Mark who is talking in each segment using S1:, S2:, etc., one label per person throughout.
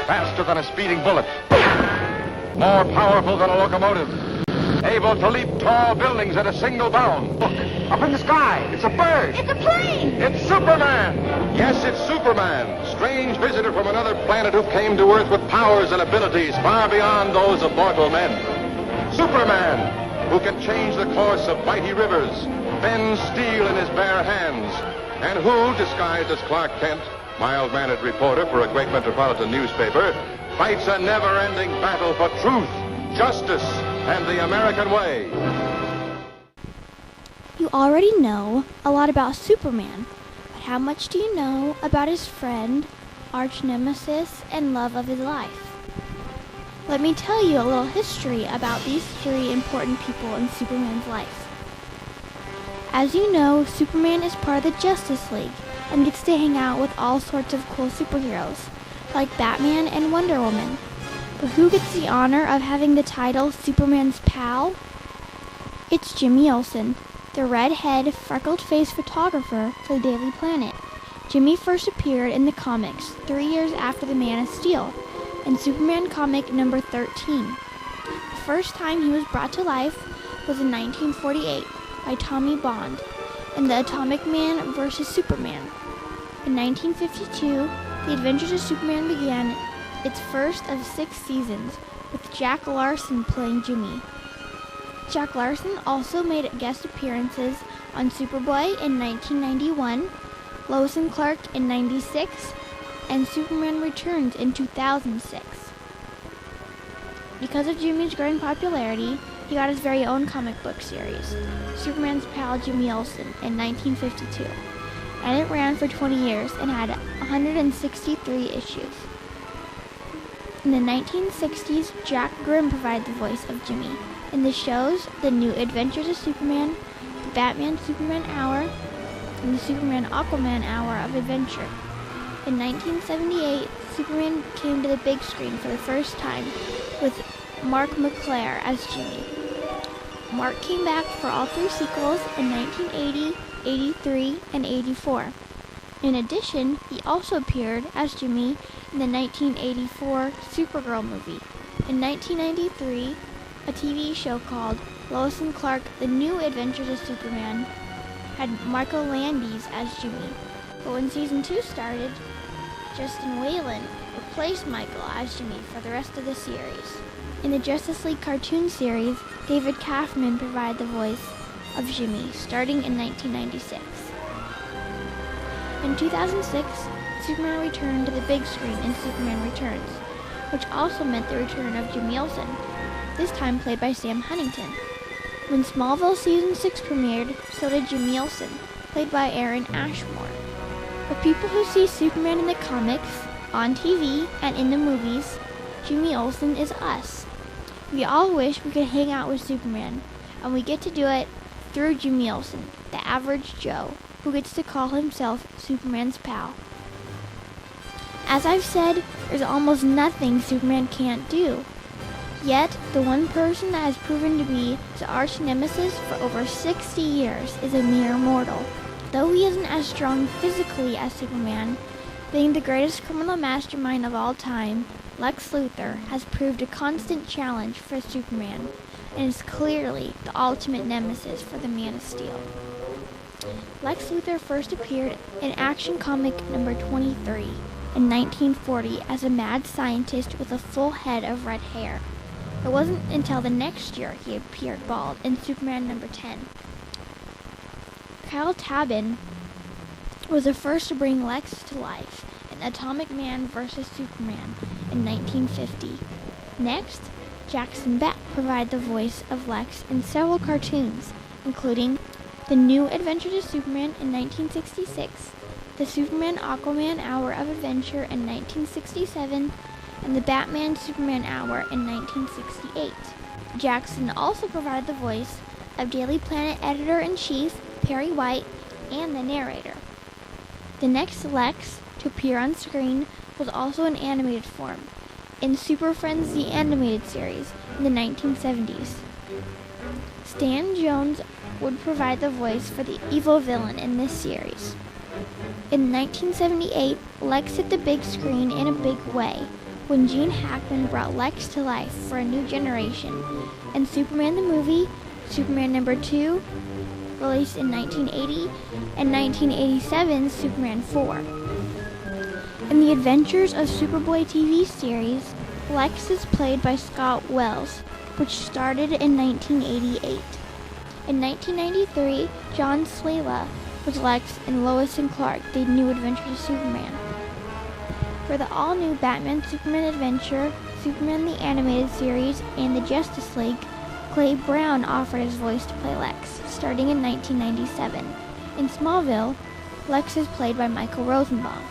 S1: faster than a speeding bullet, more powerful than a locomotive, able to leap tall buildings at a single bound. Look, up in the sky, it's a bird.
S2: It's a plane.
S1: It's Superman. Yes, it's Superman, strange visitor from another planet who came to Earth with powers and abilities far beyond those of mortal men. Superman, who can change the course of mighty rivers, bend steel in his bare hands, and who, disguised as Clark Kent, mild-mannered reporter for a great metropolitan newspaper, fights a never-ending battle for truth, justice, and the American way.
S3: You already know a lot about Superman, but how much do you know about his friend, arch nemesis, and love of his life? Let me tell you a little history about these three important people in Superman's life. As you know, Superman is part of the Justice League and gets to hang out with all sorts of cool superheroes, like Batman and Wonder Woman. But who gets the honor of having the title Superman's pal? It's Jimmy Olsen, the red-head, freckles-faced photographer for the Daily Planet. Jimmy first appeared in the comics 3 years after the Man of Steel, in Superman comic number 13. The first time he was brought to life was in 1948 by Tommy Bond in The Atomic Man vs. Superman. In 1952, The Adventures of Superman began its first of 6 seasons, with Jack Larson playing Jimmy. Jack Larson also made guest appearances on Superboy in 1991, Lois and Clark in 96, and Superman Returns in 2006. Because of Jimmy's growing popularity, he got his very own comic book series, Superman's pal Jimmy Olsen, in 1952, and it ran for 20 years and had 163 issues. In the 1960s, Jack Grimm provided the voice of Jimmy in the shows The New Adventures of Superman, the Batman-Superman Hour, and the Superman-Aquaman Hour of Adventure. In 1978, Superman came to the big screen for the first time with Mark McClare as Jimmy. Mark came back for all 3 sequels in 1980, 83, and 84. In addition, he also appeared as Jimmy in the 1984 Supergirl movie. In 1993, a TV show called Lois and Clark: The New Adventures of Superman had Michael Landis as Jimmy. But when season 2 started, Justin Whalen replaced Michael as Jimmy for the rest of the series. In the Justice League cartoon series, David Kaufman provided the voice of Jimmy, starting in 1996. In 2006, Superman returned to the big screen in Superman Returns, which also meant the return of Jimmy Olsen, this time played by Sam Huntington. When Smallville Season 6 premiered, so did Jimmy Olsen, played by Aaron Ashmore. For people who see Superman in the comics, on TV, and in the movies, Jimmy Olsen is us. We all wish we could hang out with Superman, and we get to do it through Jimmy Olsen, the average Joe, who gets to call himself Superman's pal. As I've said, there's almost nothing Superman can't do. Yet, the one person that has proven to be his arch nemesis for over 60 years is a mere mortal. Though he isn't as strong physically as Superman, being the greatest criminal mastermind of all time, Lex Luthor has proved a constant challenge for Superman, and is clearly the ultimate nemesis for the Man of Steel. Lex Luthor first appeared in Action Comic number 23 in 1940 as a mad scientist with a full head of red hair. It wasn't until the next year he appeared bald in Superman number 10. Kyle Tabin was the first to bring Lex to life in Atomic Man vs. Superman in 1950. Next, Jackson Beck provided the voice of Lex in several cartoons, including The New Adventures of Superman in 1966, the Superman-Aquaman Hour of Adventure in 1967, and the Batman-Superman Hour in 1968. Jackson also provided the voice of Daily Planet editor-in-chief Perry White and the narrator. The next Lex to appear on screen was also in animated form, in Super Friends the Animated Series in the 1970s. Stan Jones would provide the voice for the evil villain in this series. In 1978, Lex hit the big screen in a big way when Gene Hackman brought Lex to life for a new generation in Superman the movie, Superman number 2, released in 1980, and 1987's Superman 4. In the Adventures of Superboy TV series, Lex is played by Scott Wells, which started in 1988. In 1993, John Slayla was Lex in Lois and Clark, The New Adventures of Superman. For the all-new Batman Superman adventure, Superman the Animated Series, and the Justice League, Clay Brown offered his voice to play Lex, starting in 1997. In Smallville, Lex is played by Michael Rosenbaum,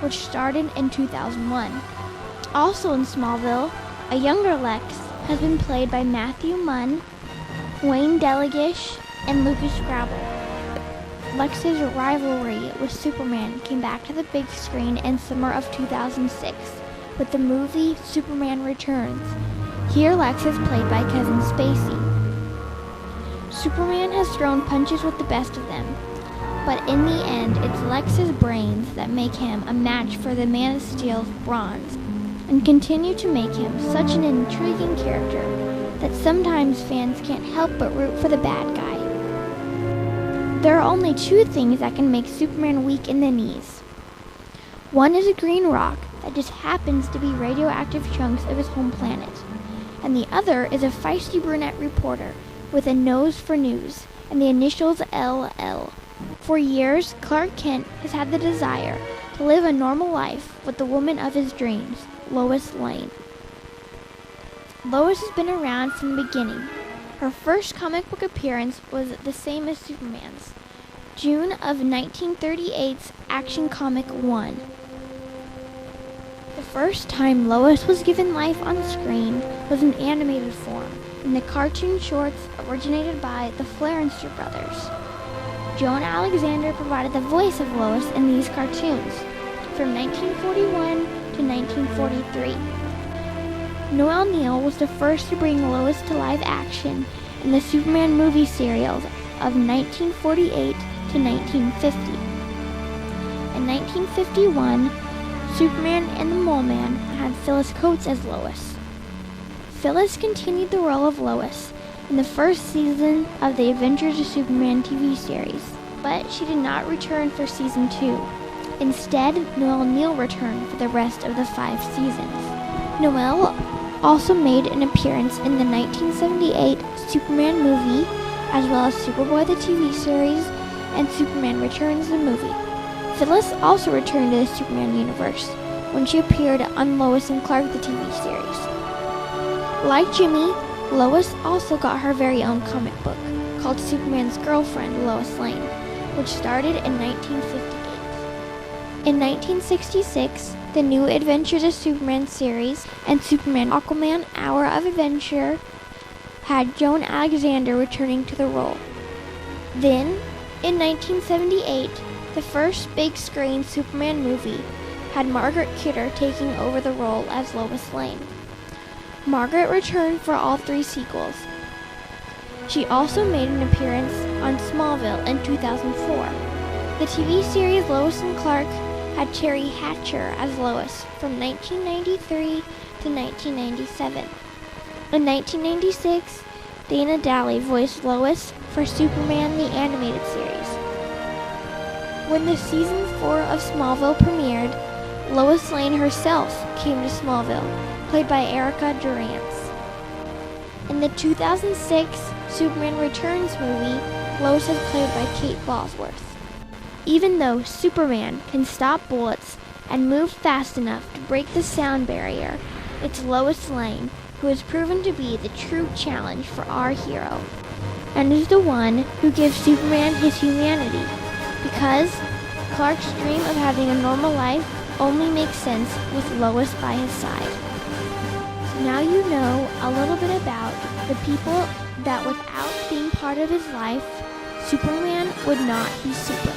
S3: which started in 2001. Also in Smallville, a younger Lex has been played by Matthew Munn, Wayne Delagish, and Lucas Grabble. Lex's rivalry with Superman came back to the big screen in summer of 2006 with the movie Superman Returns. Here Lex is played by Kevin Spacey. Superman has thrown punches with the best of them, but in the end it's Lex's brains that make him a match for the Man of Steel's brawn, and continue to make him such an intriguing character that sometimes fans can't help but root for the bad guy. There are only two things that can make Superman weak in the knees. One is a green rock that just happens to be radioactive chunks of his home planet, and the other is a feisty brunette reporter with a nose for news and the initials LL. For years, Clark Kent has had the desire to live a normal life with the woman of his dreams, Lois Lane. Lois has been around from the beginning. Her first comic book appearance was the same as Superman's, June of 1938's Action Comic 1. The first time Lois was given life on screen was in animated form, in the cartoon shorts originated by the Flarenster brothers. Joan Alexander provided the voice of Lois in these cartoons, from 1941 to 1943. Noel Neill was the first to bring Lois to live action in the Superman movie serials of 1948 to 1950. In 1951, Superman and the Mole Man had Phyllis Coates as Lois. Phyllis continued the role of Lois in the first season of the Adventures of Superman TV series, but she did not return for season 2. Instead, Noel Neill returned for the rest of the 5 seasons. Noel also made an appearance in the 1978 Superman movie, as well as Superboy the TV series and Superman Returns the movie. Phyllis also returned to the Superman universe when she appeared on Lois and Clark the TV series. Like Jimmy, Lois also got her very own comic book called Superman's Girlfriend, Lois Lane, which started in 1958. In 1966, the New Adventures of Superman series and Superman Aquaman Hour of Adventure had Joan Alexander returning to the role. Then, in 1978, the first big screen Superman movie had Margaret Kidder taking over the role as Lois Lane. Margaret returned for all 3 sequels. She also made an appearance on Smallville in 2004. The TV series Lois and Clark had Terry Hatcher as Lois from 1993 to 1997. In 1996, Dana Dally voiced Lois for Superman the Animated Series. When the season 4 of Smallville premiered, Lois Lane herself came to Smallville, played by Erica Durance. In the 2006 Superman Returns movie, Lois is played by Kate Bosworth. Even though Superman can stop bullets and move fast enough to break the sound barrier, it's Lois Lane who has proven to be the true challenge for our hero, and is the one who gives Superman his humanity, because Clark's dream of having a normal life only makes sense with Lois by his side. So now you know a little bit about the people that without being part of his life, Superman would not be super.